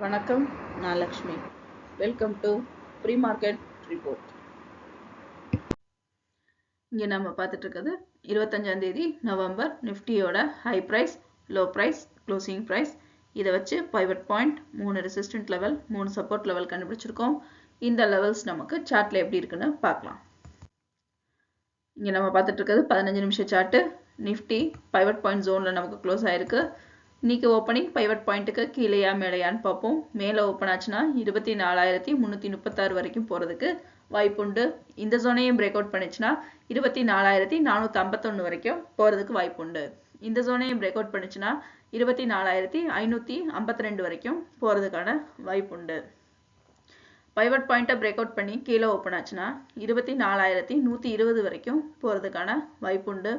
வணக்கம், நான் Lakshmi. Welcome to pre market report. இங்கே நம்ம பார்த்துட்டு இருக்கிறது 25ஆம் தேதி நவம்பர் நிஃப்டியோட high price, low price, closing price. இதை வச்சு pivot point, 3 resistant level, 3 support level கண்டுபிடிச்சிருக்கோம். இந்த லெவல்ஸ் நமக்கு சார்ட்ல எப்படி இருக்குன்னு பார்க்கலாம். இங்கே நம்ம பார்த்துட்டு இருக்கிறது 15 நிமிஷம் சார்ட்டு. நிஃப்டி பைவட் பாயிண்ட் ஜோனில் நமக்கு க்ளோஸ் ஆயிருக்கு. இன்னைக்கு ஓப்பனிங் பைவட் பாயிண்ட்டுக்கு கீழேயா மேலேயான்னு பார்ப்போம். மேலே ஓப்பன் ஆச்சுன்னா 24,336 வரைக்கும் போகிறதுக்கு வாய்ப்புண்டு. இந்த ஜோனையும் பிரேக் அவுட் பண்ணிச்சுன்னா 24,451 வரைக்கும் போகிறதுக்கு வாய்ப்புண்டு. இந்த ஜோனையும் பிரேக் அவுட் பண்ணிச்சுன்னா 24,552 வரைக்கும் போகிறதுக்கான வாய்ப்புண்டு. பைவட் பாயிண்ட்டை பிரேக் அவுட் பண்ணி கீழே ஓப்பன் ஆச்சுன்னா 24,120 வரைக்கும் போகிறதுக்கான வாய்ப்புண்டு.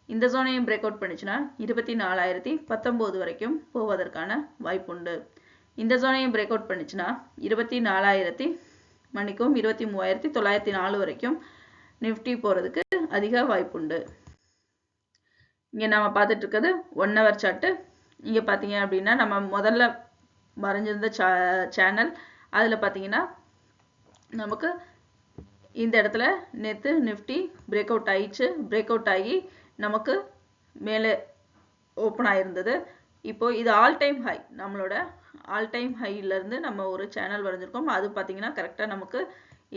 இந்த ஜோனையும் பிரேக் அவுட் பண்ணிச்சுன்னா 24,019 வரைக்கும் போவதற்கான வாய்ப்புண்டு. இந்த ஜோனையும் பிரேக் அவுட் பண்ணிச்சுன்னா 23,904 வரைக்கும் நிஃப்டி போகிறதுக்கு அதிக வாய்ப்புண்டு. இங்கே நம்ம பார்த்துட்டு இருக்கிறது 1 ஹவர் சார்ட்டு. இங்கே பார்த்தீங்க அப்படின்னா நம்ம முதல்ல வரைஞ்சிருந்த சேனல் அதில் பார்த்தீங்கன்னா நமக்கு இந்த இடத்துல நேற்று நிஃப்டி பிரேக் அவுட் ஆயிடுச்சு. பிரேக் அவுட் ஆகி நமக்கு மேலே ஓப்பன் ஆயிருந்தது. இப்போ இது ஆல் டைம் ஹை, நம்மளோட ஆல் டைம் ஹையிலேருந்து நம்ம ஒரு சேனல் வரைஞ்சிருக்கோம். அது பார்த்தீங்கன்னா கரெக்டாக நமக்கு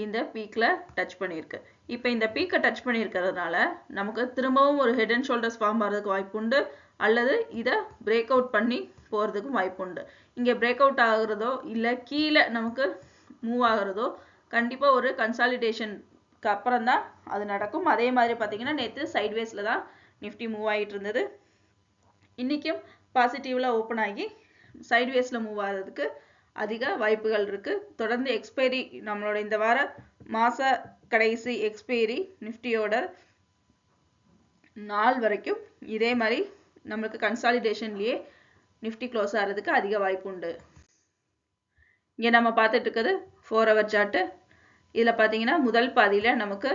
இந்த பீக்கில் டச் பண்ணியிருக்கு. இப்போ இந்த பீக்கை டச் பண்ணியிருக்கிறதுனால நமக்கு திரும்பவும் ஒரு ஹெட் அண்ட் ஷோல்டர்ஸ் ஃபார்ம் ஆகிறதுக்கு வாய்ப்புண்டு, அல்லது இதை பிரேக் அவுட் பண்ணி போகிறதுக்கும் வாய்ப்புண்டு. இங்கே பிரேக் அவுட் ஆகுறதோ இல்லை கீழே நமக்கு மூவ் ஆகுறதோ கண்டிப்பாக ஒரு கன்சாலிடேஷனுக்கு அப்புறம் தான் அது நடக்கும். அதே மாதிரி பார்த்தீங்கன்னா நேற்று சைட்வேஸில் தான் நிஃப்டி மூவ் ஆகிட்டு இருந்தது. இன்றைக்கும் பாசிட்டிவில் ஓப்பன் ஆகி சைட்வேஸில் மூவ் ஆகிறதுக்கு அதிக வாய்ப்புகள் இருக்குது. தொடர்ந்து எக்ஸ்பைரி, நம்மளோட இந்த வார மாத கடைசி எக்ஸ்பைரி நிஃப்டியோட நாள் வரைக்கும் இதே மாதிரி நம்மளுக்கு கன்சாலிடேஷன்லேயே நிஃப்டி க்ளோஸ் ஆகிறதுக்கு அதிக வாய்ப்பு உண்டு. இங்கே நம்ம பார்த்துட்டு இருக்கிறது 4 ஹவர் சார்ட்டு. இதில் பார்த்தீங்கன்னா முதல் பாதியில் நமக்கு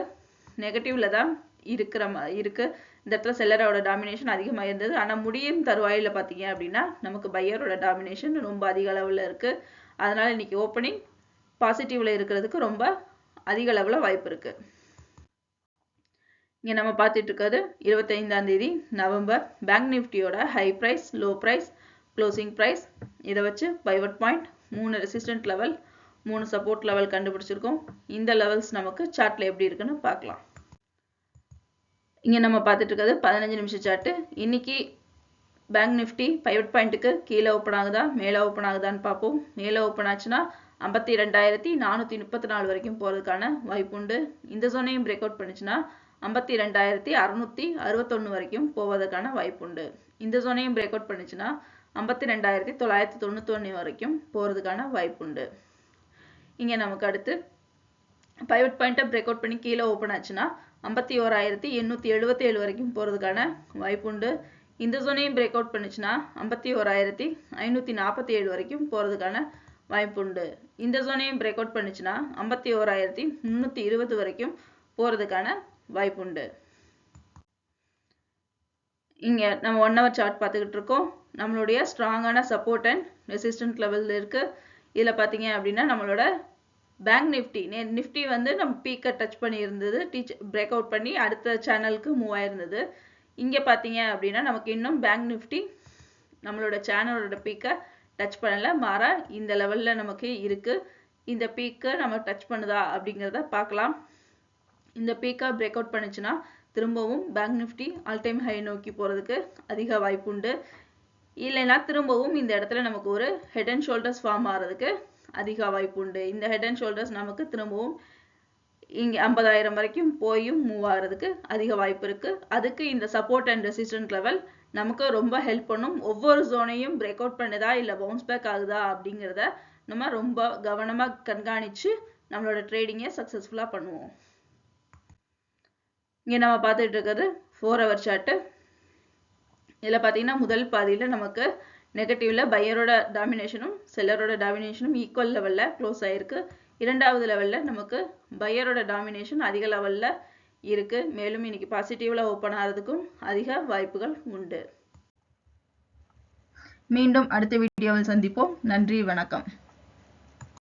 நெகட்டிவில் தான் இருக்கு. இந்த இடத்துல செல்லரோட டாமினேஷன் அதிகமாக இருந்தது. ஆனால் முடியும் தருவாயில் பார்த்தீங்க அப்படின்னா நமக்கு பையரோட டாமினேஷன் ரொம்ப அதிக அளவில் இருக்குது. அதனால் இன்னைக்கு ஓப்பனிங் பாசிட்டிவில் இருக்கிறதுக்கு ரொம்ப அதிக அளவில் வாய்ப்பு இருக்குது. இங்கே நம்ம பார்த்துட்டு இருக்கிறது 25ஆம் தேதி நவம்பர் பேங்க் நிஃப்டியோட high price, low price, closing price. இதை வச்சு pivot point, 3 resistant level, 3 support level கண்டுபிடிச்சிருக்கோம். இந்த லெவல்ஸ் நமக்கு சார்ட்ல எப்படி இருக்குன்னு பார்க்கலாம். இங்கே நம்ம பார்த்துட்டு இருக்கிறது 15 நிமிஷம் சார்ட்டு. இன்னைக்கு பேங்க் நிஃப்டி பைவட் பாயிண்ட்டுக்கு கீழே ஓப்பன் ஆகுதா மேலே ஓப்பன் ஆகுதான்னு பார்ப்போம். மேலே ஓப்பன் ஆச்சுன்னா 52,434 வரைக்கும் போகிறதுக்கான வாய்ப்புண்டு. இந்த ஜோனையும் பிரேக் அவுட் பண்ணிச்சுன்னா 52,661 வரைக்கும் போவதற்கான வாய்ப்புண்டு. இந்த ஜோனையும் பிரேக் அவுட் பண்ணிச்சுன்னா 52,991 வரைக்கும் போகிறதுக்கான வாய்ப்புண்டு. இங்கே நமக்கு அடுத்து பைவட் பாயிண்ட்டை பிரேக் அவுட் பண்ணி கீழே ஓப்பன் ஆச்சுன்னா 51,877 வரைக்கும் போகிறதுக்கான வாய்ப்புண்டு. இந்த ஜோனையும் பிரேக் அவுட் பண்ணிச்சுன்னா 51,547 வரைக்கும் போகிறதுக்கான வாய்ப்புண்டு. இந்த ஜோனையும் பிரேக் அவுட் பண்ணிச்சுன்னா 51,320 வரைக்கும் போகிறதுக்கான வாய்ப்புண்டு. இங்கே நம்ம 1 ஹவர் சார்ட் பார்த்துக்கிட்டு இருக்கோம். நம்மளுடைய ஸ்ட்ராங்கான சப்போர்ட் அண்ட் ரெசிஸ்டன்ட் லெவலில் இருக்குது. இதில் பார்த்தீங்க அப்படின்னா நம்மளோட பேங்க் நிஃப்டி வந்து நம்ம பீக்கை டச் பண்ணியிருந்தது, பிரேக் அவுட் பண்ணி அடுத்த சேனலுக்கு மூவ் ஆயிருந்தது. இங்கே பார்த்தீங்க அப்படின்னா நமக்கு இன்னும் பேங்க் நிஃப்டி நம்மளோட சேனலோட பீக்கை டச் பண்ணலை, மாற இந்த லெவலில் நமக்கு இருக்குது. இந்த பீக்கை நம்ம டச் பண்ணுதா அப்படிங்கிறத பார்க்கலாம். இந்த பீக்கை பிரேக் அவுட் பண்ணிச்சுன்னா திரும்பவும் bank Nifty all time high நோக்கி போகிறதுக்கு அதிக வாய்ப்புண்டு. இல்லைன்னா திரும்பவும் இந்த இடத்துல நமக்கு ஒரு ஹெட் அண்ட் ஷோல்டர்ஸ் ஃபார்ம் ஆகிறதுக்கு அதிக வாய்ப்புண்டு. இந்த ஹெட் அண்ட் ஷோல்டர்ஸ் நமக்கு திரும்பவும் இங்கே 50,000 வரைக்கும் போயும் மூவ் ஆகிறதுக்கு அதிக வாய்ப்பு இருக்குது. அதுக்கு இந்த சப்போர்ட் அண்ட் ரெசிஸ்டன்ட் லெவல் நமக்கு ரொம்ப ஹெல்ப் பண்ணும். ஒவ்வொரு ஜோனையும் பிரேக் அவுட் பண்ணுதா இல்லை பவுன்ஸ் பேக் ஆகுதா அப்படிங்கிறத நம்ம ரொம்ப கவனமாக கண்காணித்து நம்மளோட ட்ரேடிங்கை சக்ஸஸ்ஃபுல்லாக பண்ணுவோம். இங்கே நம்ம பார்த்துட்டு இருக்கிறது 4 ஹவர் சார்ட்டு. இதில் பார்த்தீங்கன்னா முதல் பாதியில் நமக்கு நெகட்டிவ்ல பையரோட டாமினேஷனும் செல்லரோட டாமினேஷனும் ஈக்குவல் லெவலில் க்ளோஸ் ஆயிருக்கு. இரண்டாவது லெவலில் நமக்கு பையரோட டாமினேஷன் அதிக லெவலில் இருக்குது. மேலும் இன்னைக்கு பாசிட்டிவ்ல ஓப்பன் ஆகிறதுக்கும் அதிக வாய்ப்புகள் உண்டு. மீண்டும் அடுத்த வீடியோவில் சந்திப்போம். நன்றி, வணக்கம்.